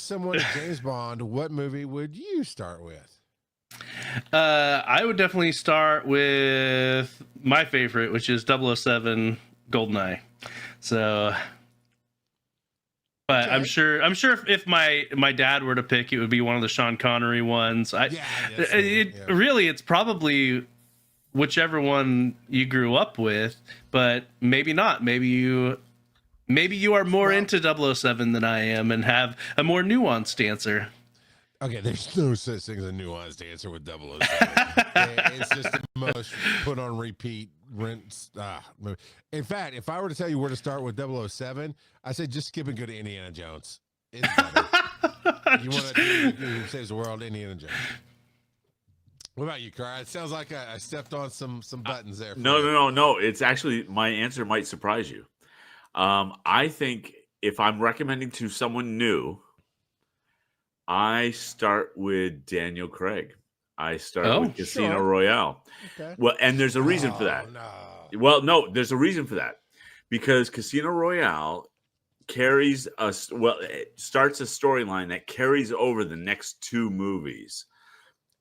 someone to James Bond, what movie would you start with? I would definitely start with my favorite, which is 007 GoldenEye. So, but Okay. I'm sure if my dad were to pick, it would be one of the Sean Connery ones. Really, it's probably whichever one you grew up with, but maybe not. Maybe you are more into 007 than I am and have a more nuanced answer. Okay, there's no such thing as a nuanced answer with 007. It's just the most put on repeat rinse. Movie. In fact, if I were to tell you where to start with 007, I say just skip and go to Indiana Jones. It's better. You want to who saves the world, Indiana Jones. What about you, Carl? It sounds like I stepped on some buttons there. No. It's actually, my answer might surprise you. I think if I'm recommending to someone new, I start with Daniel Craig. I start with Casino Royale. Okay. Well, and there's a reason for that. No. Well, no, there's a reason for that. Because Casino Royale carries it starts a storyline that carries over the next two movies.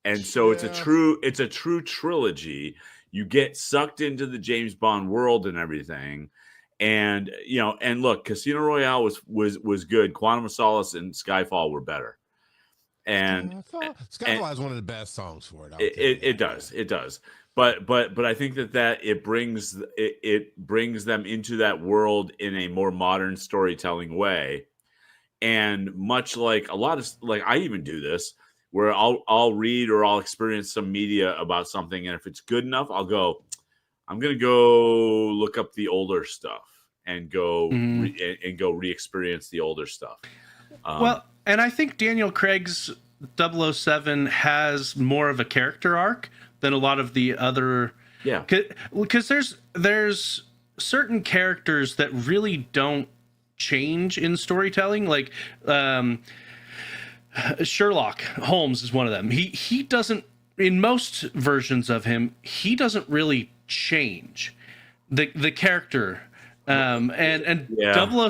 And so it's a true trilogy. You get sucked into the James Bond world and everything. And and look, Casino Royale was good. Quantum of Solace and Skyfall were better. And Skyfall is one of the best songs for it. It does. But I think that it brings them into that world in a more modern storytelling way. And much like a lot of I even do this, where I'll read or I'll experience some media about something, and if it's good enough, I'm gonna go look up the older stuff and go re-experience the older stuff. And I think Daniel Craig's 007 has more of a character arc than a lot of the other. Yeah. Because there's certain characters that really don't change in storytelling. Like Sherlock Holmes is one of them. He doesn't, in most versions of him, he doesn't really change the character. And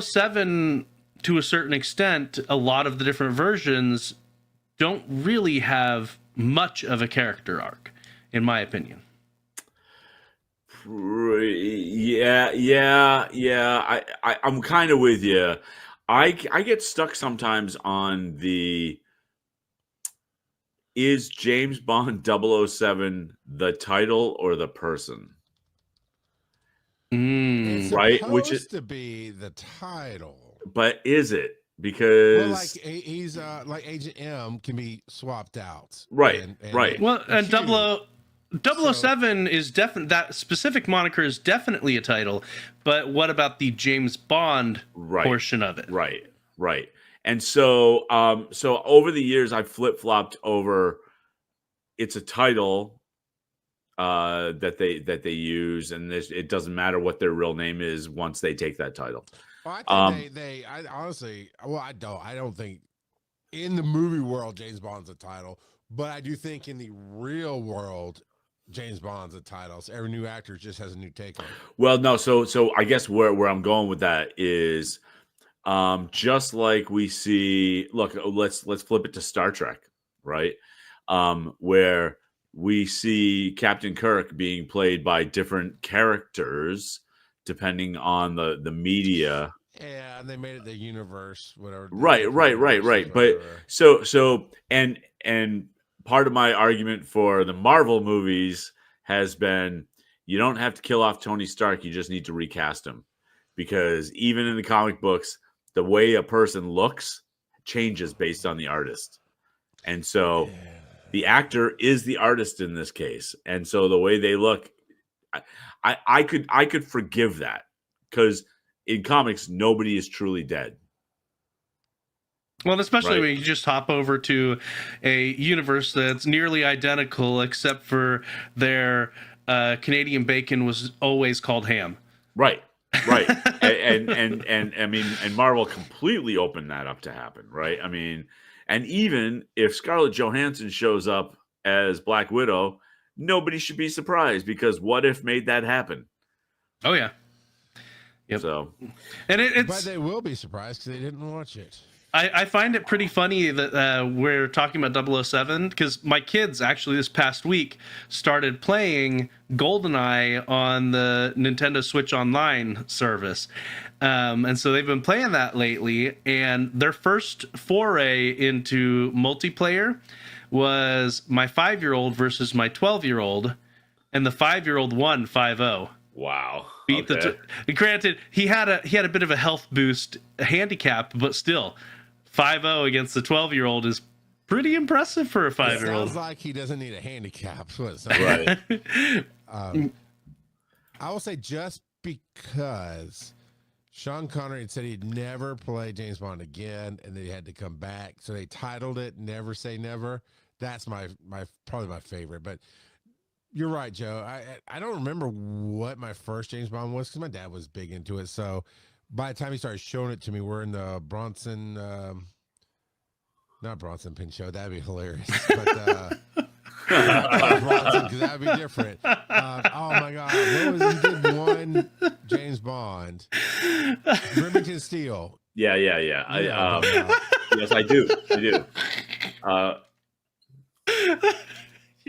007, to a certain extent, a lot of the different versions don't really have much of a character arc, in my opinion. Yeah. I'm kind of with you. I get stuck sometimes on is James Bond 007 the title or the person? It's right? Which is to be the title. But is it? Because he's like Agent M can be swapped out. Right. Right. Well, and 007 is definitely, that specific moniker is definitely a title, but what about the James Bond portion of it? Right. And so over the years I've flip-flopped over it's a title that they use, and it doesn't matter what their real name is once they take that title. Well, I think I honestly, I don't think in the movie world James Bond's a title, but I do think in the real world James Bond's a title. So every new actor just has a new take on it. Well, no, so I guess where I'm going with that is just like we see, look, let's flip it to Star Trek, right? Where we see Captain Kirk being played by different characters depending on the media. Yeah, and they made it the universe, whatever. Right. But so and part of my argument for the Marvel movies has been you don't have to kill off Tony Stark, you just need to recast him. Because even in the comic books, the way a person looks changes based on the artist. And so the actor is the artist in this case. And so the way they look, I could forgive that, because in comics nobody is truly dead. Well, especially when you just hop over to a universe that's nearly identical, except for their Canadian bacon was always called ham. Right. and I mean, and Marvel completely opened that up to happen, right? I mean, and even if Scarlett Johansson shows up as Black Widow, nobody should be surprised, because What If made that happen. Oh yeah. Yep. So, and but they will be surprised because they didn't watch it. I find it pretty funny that we're talking about 007 because my kids actually this past week started playing GoldenEye on the Nintendo Switch Online service. And so they've been playing that lately. And their first foray into multiplayer was my 5-year-old versus my 12-year-old. And the 5-year-old won 5-0. Wow. Beat granted, he had a bit of a health boost handicap, but still 5-0 against the 12-year-old is pretty impressive for a 5-year-old. Sounds like he doesn't need a handicap. Right. I will say just because Sean Connery had said he'd never play James Bond again, and they had to come back, so they titled it "Never Say Never." That's my probably my favorite. But you're right, Joe. I don't remember what my first James Bond was because my dad was big into it. So by the time he started showing it to me, we're in the Bronson, not Bronson Pinchot. That'd be hilarious. But Bronson, because that'd be different. Oh my God, what was he did one James Bond? Remington Steele. Yeah. Yes, I do.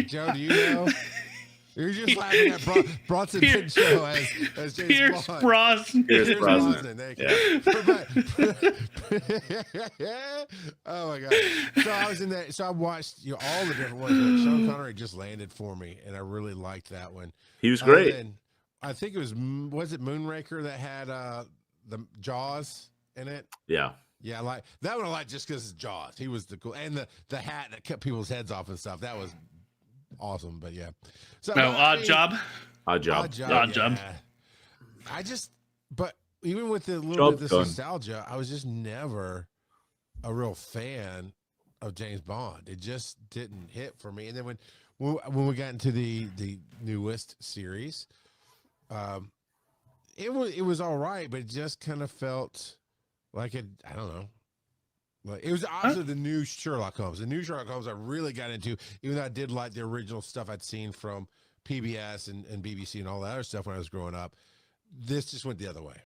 Joe, do you know? You're just laughing at Bronson Pinchot as James Pierce Bond. Brosnan. Pierce Brosnan. Thank you. Yeah. Oh my God. So I was in that. So I watched all the different ones. Sean Connery just landed for me, and I really liked that one. He was great. And I think it was it Moonraker that had the Jaws in it? Yeah. Yeah, like that one I liked just because it's Jaws. He was the cool, and the hat that cut people's heads off and stuff. That was awesome. But yeah. So Odd Job. Odd Job. But even with the little bit of this nostalgia, I was just never a real fan of James Bond. It just didn't hit for me. And then when we got into the newest series, it was all right, but it just kind of felt like I don't know. Like it was the opposite of the new Sherlock Holmes. The new Sherlock Holmes I really got into, even though I did like the original stuff I'd seen from PBS and BBC and all that other stuff when I was growing up. This just went the other way.